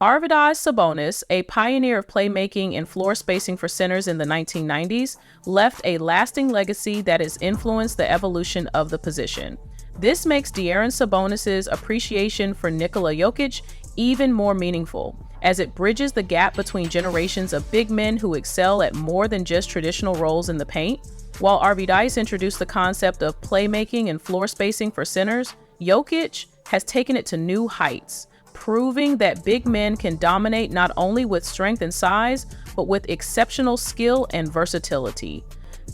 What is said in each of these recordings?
Arvydas Sabonis, a pioneer of playmaking and floor spacing for centers in the 1990s, left a lasting legacy that has influenced the evolution of the position. This makes De'Aaron Sabonis' appreciation for Nikola Jokić even more meaningful, as it bridges the gap between generations of big men who excel at more than just traditional roles in the paint. While Arvydas introduced the concept of playmaking and floor spacing for centers, Jokić has taken it to new heights, proving that big men can dominate not only with strength and size, but with exceptional skill and versatility.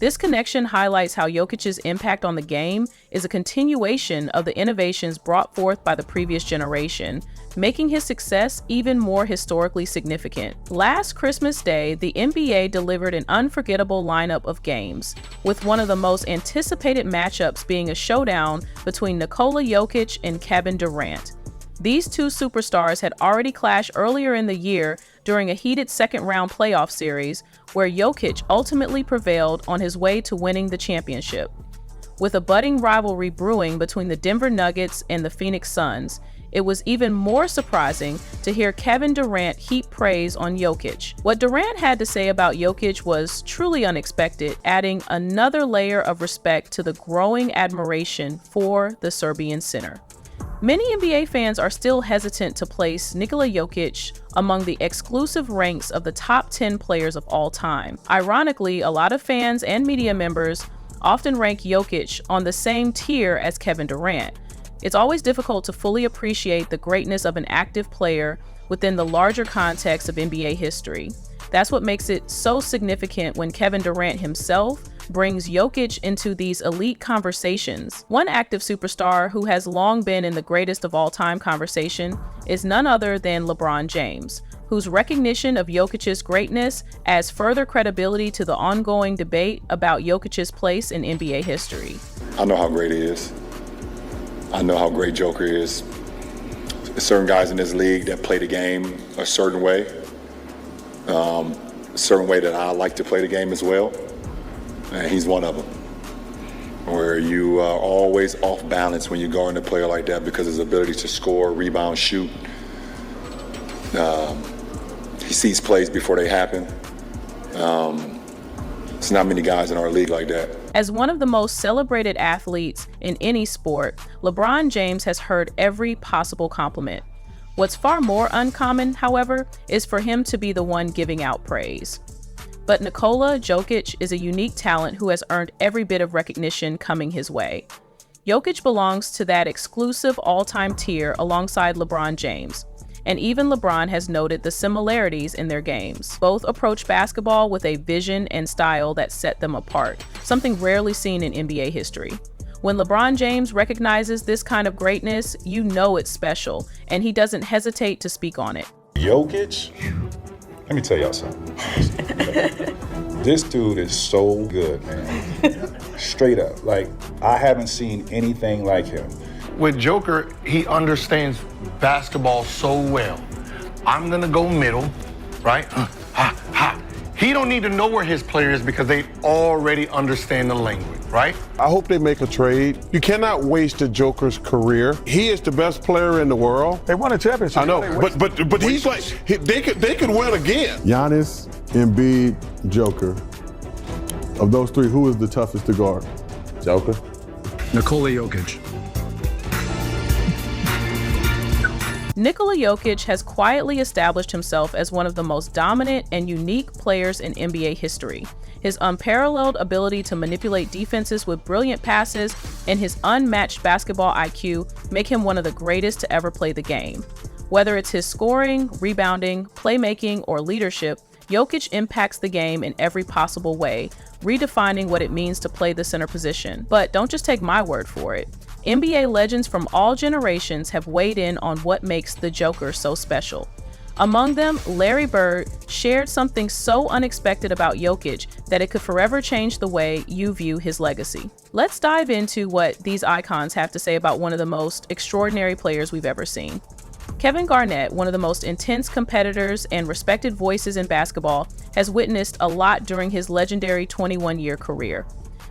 This connection highlights how Jokic's impact on the game is a continuation of the innovations brought forth by the previous generation, making his success even more historically significant. Last Christmas Day, the NBA delivered an unforgettable lineup of games, with one of the most anticipated matchups being a showdown between Nikola Jokić and Kevin Durant. These two superstars had already clashed earlier in the year during a heated second-round playoff series, where Jokić ultimately prevailed on his way to winning the championship. With a budding rivalry brewing between the Denver Nuggets and the Phoenix Suns, it was even more surprising to hear Kevin Durant heap praise on Jokić. What Durant had to say about Jokić was truly unexpected, adding another layer of respect to the growing admiration for the Serbian center. Many NBA fans are still hesitant to place Nikola Jokić among the exclusive ranks of the top 10 players of all time. Ironically, a lot of fans and media members often rank Jokić on the same tier as Kevin Durant. It's always difficult to fully appreciate the greatness of an active player within the larger context of NBA history. That's what makes it so significant when Kevin Durant himself brings Jokić into these elite conversations. One active superstar who has long been in the greatest of all time conversation is none other than LeBron James, whose recognition of Jokic's greatness adds further credibility to the ongoing debate about Jokic's place in NBA history. I know how great he is. I know how great Joker is. There's certain guys in this league that play the game a certain way that I like to play the game as well. And he's one of them, where you are always off balance when you guard a player like that because of his ability to score, rebound, shoot. He sees plays before they happen. There's not many guys in our league like that. As one of the most celebrated athletes in any sport, LeBron James has heard every possible compliment. What's far more uncommon, however, is for him to be the one giving out praise. But Nikola Jokić is a unique talent who has earned every bit of recognition coming his way. Jokić belongs to that exclusive all-time tier alongside LeBron James, and even LeBron has noted the similarities in their games. Both approach basketball with a vision and style that set them apart, something rarely seen in NBA history. When LeBron James recognizes this kind of greatness, you know it's special, and he doesn't hesitate to speak on it. Jokić? Let me tell y'all something. This dude is so good, man. Straight up. Like, I haven't seen anything like him. With Joker, he understands basketball so well. I'm gonna go middle, right? He don't need to know where his player is because they already understand the language, right? I hope they make a trade. You cannot waste a Joker's career. He is the best player in the world. They won a championship. I know, but he's like, they could win again. Giannis, Embiid, Joker. Of those three, who is the toughest to guard? Joker. Nikola Jokić. Nikola Jokić has quietly established himself as one of the most dominant and unique players in NBA history. His unparalleled ability to manipulate defenses with brilliant passes and his unmatched basketball IQ make him one of the greatest to ever play the game. Whether it's his scoring, rebounding, playmaking, or leadership, Jokić impacts the game in every possible way, redefining what it means to play the center position. But don't just take my word for it. NBA legends from all generations have weighed in on what makes the Joker so special. Among them, Larry Bird shared something so unexpected about Jokić that it could forever change the way you view his legacy. Let's dive into what these icons have to say about one of the most extraordinary players we've ever seen. Kevin Garnett, one of the most intense competitors and respected voices in basketball, has witnessed a lot during his legendary 21-year career.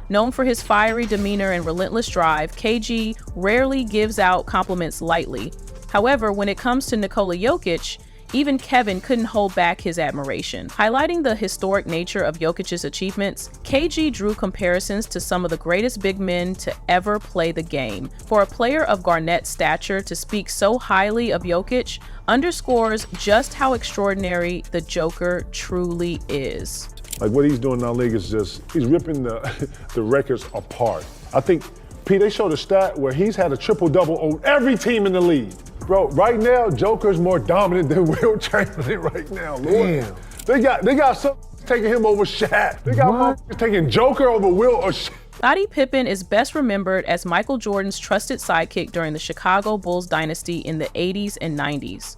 Known for his fiery demeanor and relentless drive, KG rarely gives out compliments lightly. However, when it comes to Nikola Jokić, Even Kevin couldn't hold back his admiration. Highlighting the historic nature of Jokic's achievements, KG drew comparisons to some of the greatest big men to ever play the game. For a player of Garnett's stature to speak so highly of Jokić underscores just how extraordinary the Joker truly is. Like what he's doing in our league is just, he's ripping the records apart. I think, Pete, they showed a stat where he's had a triple-double on every team in the league. Bro, right now, Joker's more dominant than Will Chamberlain right now, Lord. Damn. They got some taking him over Shaq. They got taking Joker over Will or Shaq. Scottie Pippen is best remembered as Michael Jordan's trusted sidekick during the Chicago Bulls dynasty in the 80s and 90s.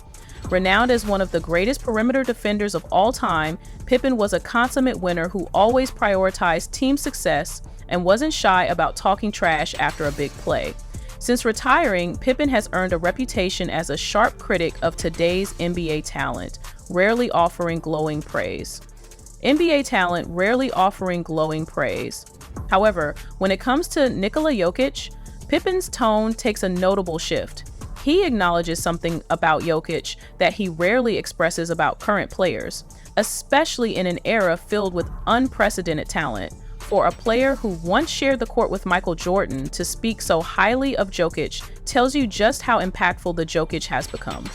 Renowned as one of the greatest perimeter defenders of all time, Pippen was a consummate winner who always prioritized team success and wasn't shy about talking trash after a big play. Since retiring, Pippen has earned a reputation as a sharp critic of today's NBA talent, rarely offering glowing praise. However, when it comes to Nikola Jokić, Pippen's tone takes a notable shift. He acknowledges something about Jokić that he rarely expresses about current players, especially in an era filled with unprecedented talent. For a player who once shared the court with Michael Jordan to speak so highly of Jokić tells you just how impactful the Jokić has become.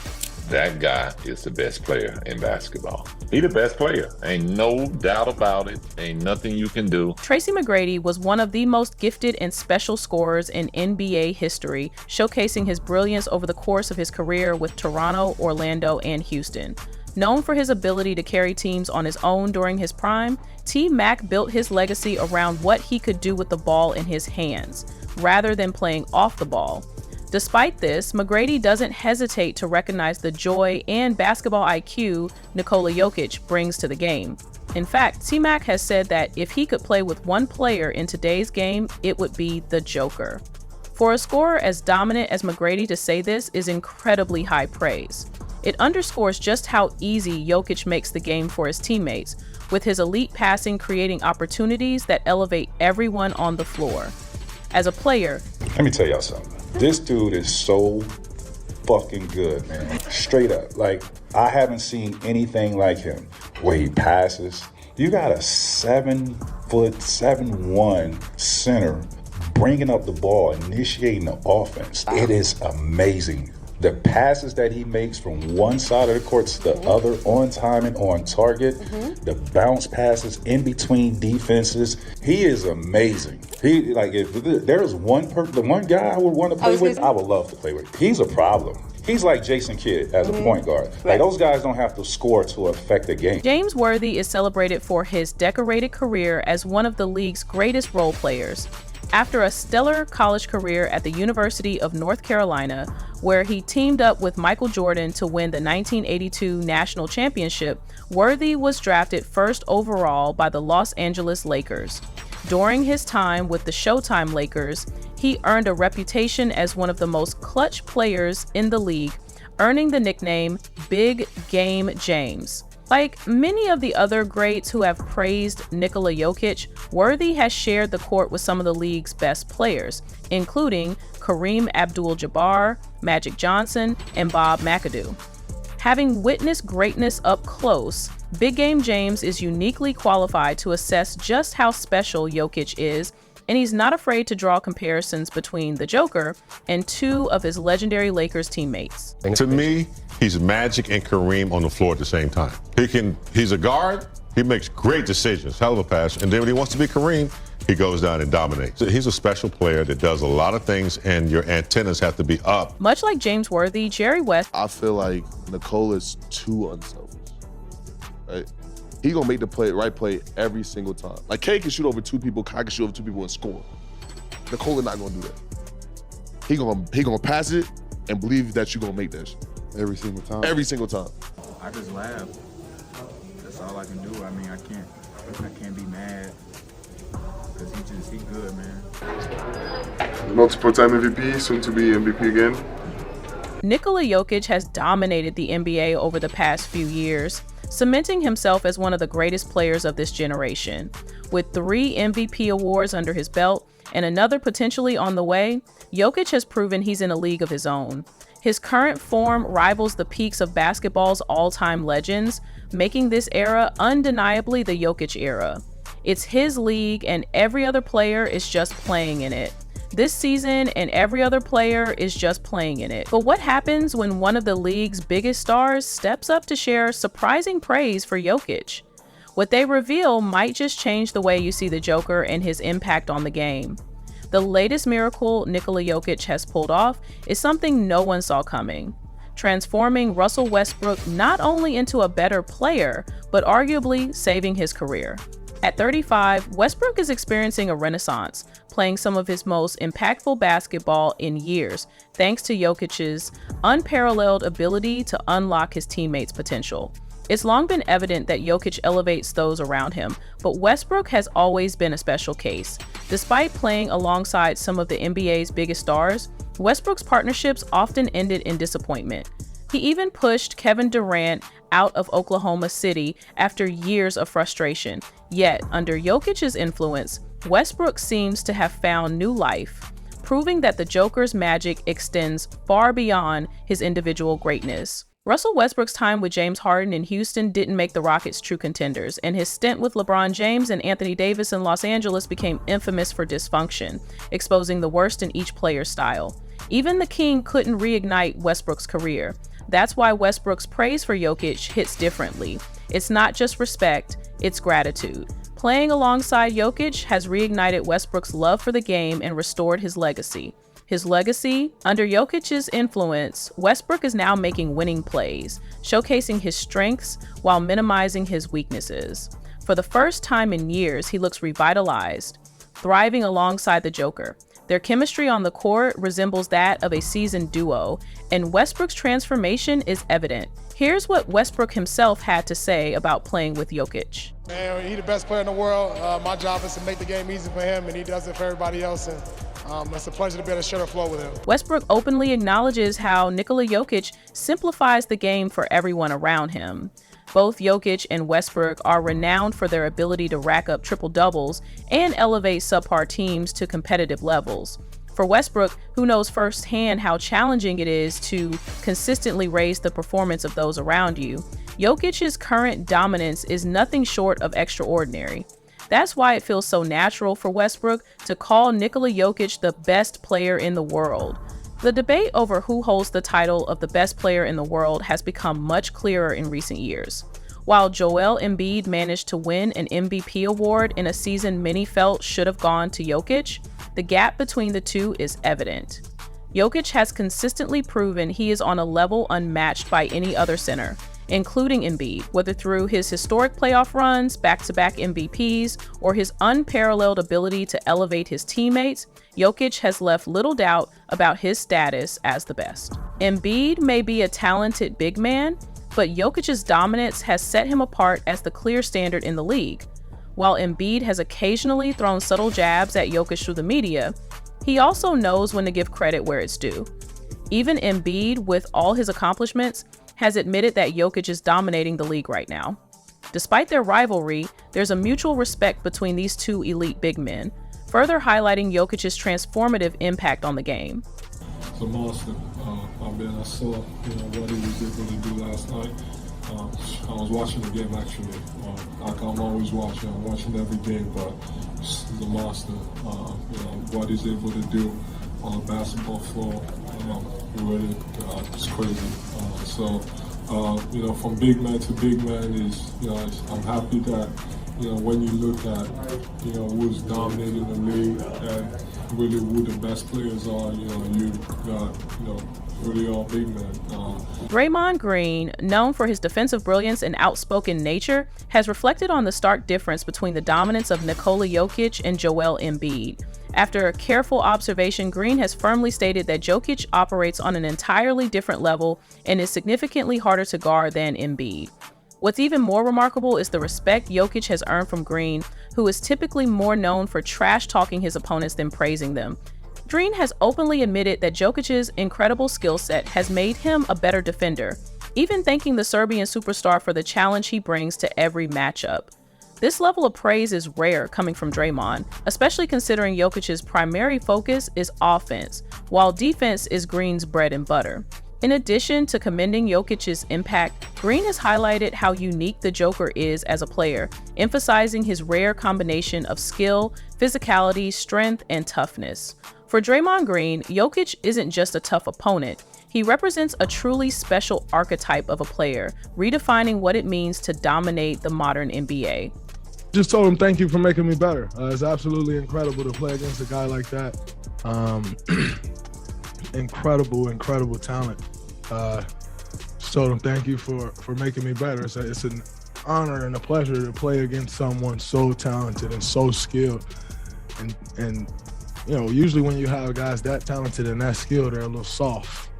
That guy is the best player in basketball. He the best player. Ain't no doubt about it. Ain't nothing you can do. Tracy McGrady was one of the most gifted and special scorers in NBA history, showcasing his brilliance over the course of his career with Toronto, Orlando, and Houston. Known for his ability to carry teams on his own during his prime, T-Mac built his legacy around what he could do with the ball in his hands, rather than playing off the ball. Despite this, McGrady doesn't hesitate to recognize the joy and basketball IQ Nikola Jokić brings to the game. In fact, T-Mac has said that if he could play with one player in today's game, it would be the Joker. For a scorer as dominant as McGrady to say this is incredibly high praise. It underscores just how easy Jokić makes the game for his teammates, with his elite passing creating opportunities that elevate everyone on the floor. As a player, let me tell y'all something. This dude is so fucking good, man. Straight up. Like, I haven't seen anything like him. Where he passes. You got a 7'1" center bringing up the ball, initiating the offense. It is amazing. The passes that he makes from one side of the court to the other, on time and on target, the bounce passes in between defenses, he is amazing. He, like, if there's the one guy I would want to play with, I would love to play with. He's a problem. He's like Jason Kidd as a point guard. Like, those guys don't have to score to affect the game. James Worthy is celebrated for his decorated career as one of the league's greatest role players. After a stellar college career at the University of North Carolina, where he teamed up with Michael Jordan to win the 1982 national championship, Worthy was drafted first overall by the Los Angeles Lakers. During his time with the Showtime Lakers, he earned a reputation as one of the most clutch players in the league, earning the nickname Big Game James. Like many of the other greats who have praised Nikola Jokić, Worthy has shared the court with some of the league's best players, including Kareem Abdul-Jabbar, Magic Johnson, and Bob McAdoo. Having witnessed greatness up close, Big Game James is uniquely qualified to assess just how special Jokić is, and he's not afraid to draw comparisons between the Joker and two of his legendary Lakers teammates. To me, he's Magic and Kareem on the floor at the same time. He's a guard, he makes great decisions, hell of a pass, and then when he wants to be Kareem, he goes down and dominates. He's a special player that does a lot of things, and your antennas have to be up. Much like James Worthy, Jerry West, I feel like Nikola's too unselfish, right? He gonna make the right play every single time. Like, K can shoot over two people, Kai can shoot over two people and score. Nikola not gonna do that. He gonna pass it and believe that you gonna make that shit. Every single time. Every single time. I just laugh. That's all I can do. I mean, I can't be mad because he good, man. Multiple-time MVP, soon to be MVP again. Nikola Jokić has dominated the NBA over the past few years, cementing himself as one of the greatest players of this generation. With 3 MVP awards under his belt and another potentially on the way, Jokić has proven he's in a league of his own. His current form rivals the peaks of basketball's all-time legends, making this era undeniably the Jokić era. It's his league and every other player is just playing in it. This season and every other player is just playing in it. But what happens when one of the league's biggest stars steps up to share surprising praise for Jokić? What they reveal might just change the way you see the Joker and his impact on the game. The latest miracle Nikola Jokić has pulled off is something no one saw coming, transforming Russell Westbrook not only into a better player, but arguably saving his career. At 35, Westbrook is experiencing a renaissance, playing some of his most impactful basketball in years, thanks to Jokic's unparalleled ability to unlock his teammates' potential. It's long been evident that Jokić elevates those around him, but Westbrook has always been a special case. Despite playing alongside some of the NBA's biggest stars, Westbrook's partnerships often ended in disappointment. He even pushed Kevin Durant out of Oklahoma City after years of frustration. Yet, under Jokic's influence, Westbrook seems to have found new life, proving that the Joker's magic extends far beyond his individual greatness. Russell Westbrook's time with James Harden in Houston didn't make the Rockets true contenders, and his stint with LeBron James and Anthony Davis in Los Angeles became infamous for dysfunction, exposing the worst in each player's style. Even the King couldn't reignite Westbrook's career. That's why Westbrook's praise for Jokić hits differently. It's not just respect, it's gratitude. Playing alongside Jokić has reignited Westbrook's love for the game and restored his legacy. Under Jokic's influence, Westbrook is now making winning plays, showcasing his strengths while minimizing his weaknesses. For the first time in years, he looks revitalized, thriving alongside the Joker. Their chemistry on the court resembles that of a seasoned duo, and Westbrook's transformation is evident. Here's what Westbrook himself had to say about playing with Jokić. Man, he's the best player in the world. My job is to make the game easy for him, and he does it for everybody else. And it's a pleasure to be able to share the floor with him. Westbrook openly acknowledges how Nikola Jokić simplifies the game for everyone around him. Both Jokić and Westbrook are renowned for their ability to rack up triple-doubles and elevate subpar teams to competitive levels. For Westbrook, who knows firsthand how challenging it is to consistently raise the performance of those around you, Jokic's current dominance is nothing short of extraordinary. That's why it feels so natural for Westbrook to call Nikola Jokić the best player in the world. The debate over who holds the title of the best player in the world has become much clearer in recent years. While Joel Embiid managed to win an MVP award in a season many felt should have gone to Jokić, the gap between the two is evident. Jokić has consistently proven he is on a level unmatched by any other center, including Embiid, whether through his historic playoff runs, back-to-back MVPs, or his unparalleled ability to elevate his teammates. Jokić has left little doubt about his status as the best. Embiid may be a talented big man, but Jokic's dominance has set him apart as the clear standard in the league. While Embiid has occasionally thrown subtle jabs at Jokić through the media, he also knows when to give credit where it's due. Even Embiid, with all his accomplishments, has admitted that Jokić is dominating the league right now. Despite their rivalry, there's a mutual respect between these two elite big men, further highlighting Jokic's transformative impact on the game. It's a monster. I saw what he was able to do last night. I was watching the game actually. I'm always watching. I'm watching every game, but the monster. What he's able to do on the basketball floor, really, it's crazy. From big man to big man is, I'm happy that, when you look at, who's dominating the league and really who the best players are, you got, really all big men. Draymond Green, known for his defensive brilliance and outspoken nature, has reflected on the stark difference between the dominance of Nikola Jokić and Joel Embiid. After a careful observation, Green has firmly stated that Jokić operates on an entirely different level and is significantly harder to guard than Embiid. What's even more remarkable is the respect Jokić has earned from Green, who is typically more known for trash-talking his opponents than praising them. Green has openly admitted that Jokic's incredible skill set has made him a better defender, even thanking the Serbian superstar for the challenge he brings to every matchup. This level of praise is rare coming from Draymond, especially considering Jokic's primary focus is offense, while defense is Green's bread and butter. In addition to commending Jokic's impact, Green has highlighted how unique the Joker is as a player, emphasizing his rare combination of skill, physicality, strength, and toughness. For Draymond Green, Jokić isn't just a tough opponent. He represents a truly special archetype of a player, redefining what it means to dominate the modern NBA. Just told him thank you for making me better. It's absolutely incredible to play against a guy like that. Incredible talent. Just told him thank you for making me better. It's an honor and a pleasure to play against someone so talented and so skilled. And you know, usually when you have guys that talented and that skilled, they're a little soft.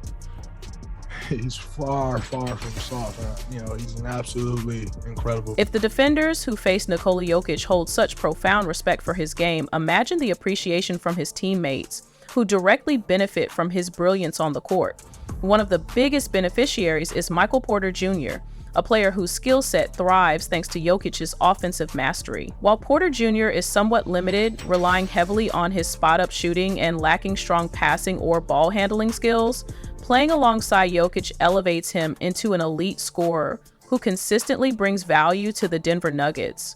He's far from soft. You know, he's an absolutely incredible. If the defenders who face Nikola Jokić hold such profound respect for his game, imagine the appreciation from his teammates, who directly benefit from his brilliance on the court. One of the biggest beneficiaries is Michael Porter Jr., a player whose skill set thrives thanks to Jokic's offensive mastery. While Porter Jr. is somewhat limited, relying heavily on his spot-up shooting and lacking strong passing or ball handling skills, playing alongside Jokić elevates him into an elite scorer who consistently brings value to the Denver Nuggets.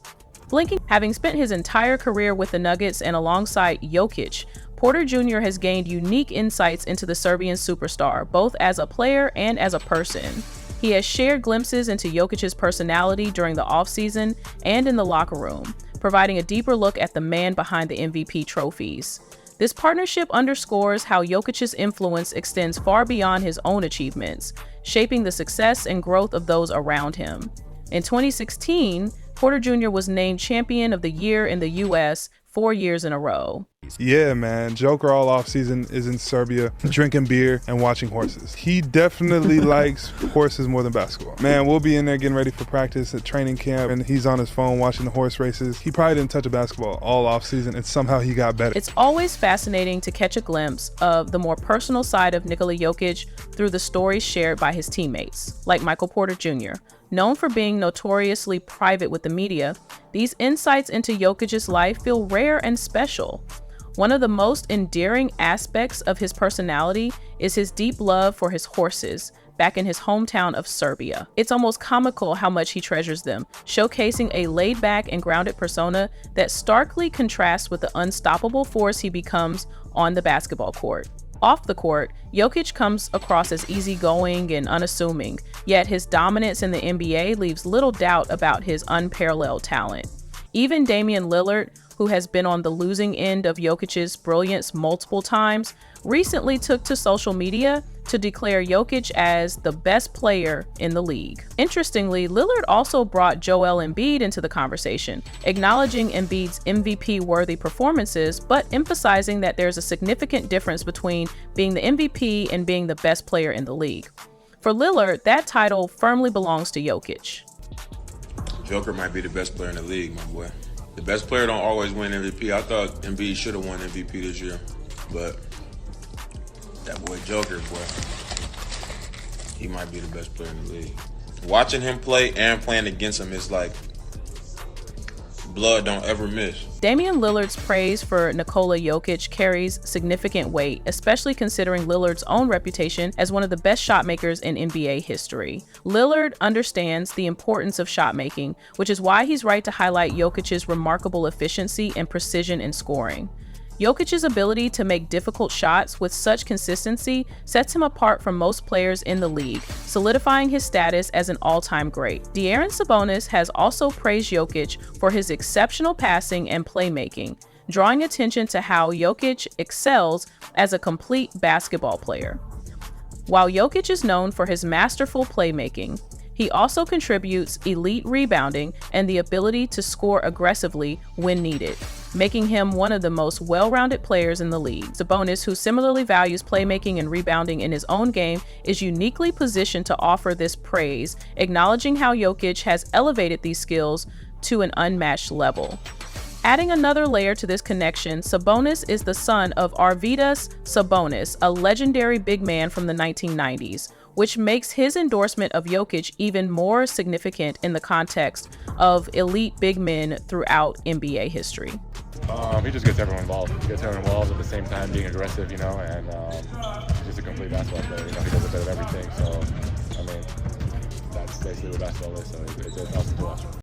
Having spent his entire career with the Nuggets and alongside Jokić, Porter Jr. has gained unique insights into the Serbian superstar, both as a player and as a person. He has shared glimpses into Jokic's personality during the offseason and in the locker room, providing a deeper look at the man behind the MVP trophies. This partnership underscores how Jokic's influence extends far beyond his own achievements, shaping the success and growth of those around him. In 2016, Porter Jr. was named Champion of the Year in the U.S. 4 years in a row. Yeah, man. Joker all offseason is in Serbia, drinking beer and watching horses. He definitely likes horses more than basketball. Man, we'll be in there getting ready for practice at training camp, and he's on his phone watching the horse races. He probably didn't touch a basketball all offseason, and somehow he got better. It's always fascinating to catch a glimpse of the more personal side of Nikola Jokić through the stories shared by his teammates, like Michael Porter Jr. Known for being notoriously private with the media, these insights into Jokic's life feel rare and special. One of the most endearing aspects of his personality is his deep love for his horses back in his hometown of Serbia. It's almost comical how much he treasures them, showcasing a laid-back and grounded persona that starkly contrasts with the unstoppable force he becomes on the basketball court. Off the court, Jokić comes across as easygoing and unassuming, yet his dominance in the NBA leaves little doubt about his unparalleled talent. Even Damian Lillard, who has been on the losing end of Jokic's brilliance multiple times, recently took to social media to declare Jokić as the best player in the league. Interestingly, Lillard also brought Joel Embiid into the conversation, acknowledging Embiid's MVP-worthy performances, but emphasizing that there's a significant difference between being the MVP and being the best player in the league. For Lillard, that title firmly belongs to Jokić. Joker might be the best player in the league, my boy. The best player don't always win MVP. I thought Embiid should have won MVP this year, but that boy Joker, boy, he might be the best player in the league. Watching him play and playing against him is like blood don't ever miss. Damian Lillard's praise for Nikola Jokić carries significant weight, especially considering Lillard's own reputation as one of the best shot makers in NBA history. Lillard understands the importance of shot making, which is why he's right to highlight Jokic's remarkable efficiency and precision in scoring. Jokic's ability to make difficult shots with such consistency sets him apart from most players in the league, solidifying his status as an all-time great. De'Aaron Sabonis has also praised Jokić for his exceptional passing and playmaking, drawing attention to how Jokić excels as a complete basketball player. While Jokić is known for his masterful playmaking, he also contributes elite rebounding and the ability to score aggressively when needed, making him one of the most well-rounded players in the league. Sabonis, who similarly values playmaking and rebounding in his own game, is uniquely positioned to offer this praise, acknowledging how Jokić has elevated these skills to an unmatched level. Adding another layer to this connection, Sabonis is the son of Arvydas Sabonis, a legendary big man from the 1990s, which makes his endorsement of Jokić even more significant in the context of elite big men throughout NBA history. He just gets everyone involved. He gets everyone involved at the same time being aggressive, you know, and he's just a complete basketball player. You know, he does a bit of everything. So, I mean, that's basically what basketball is. So it's awesome.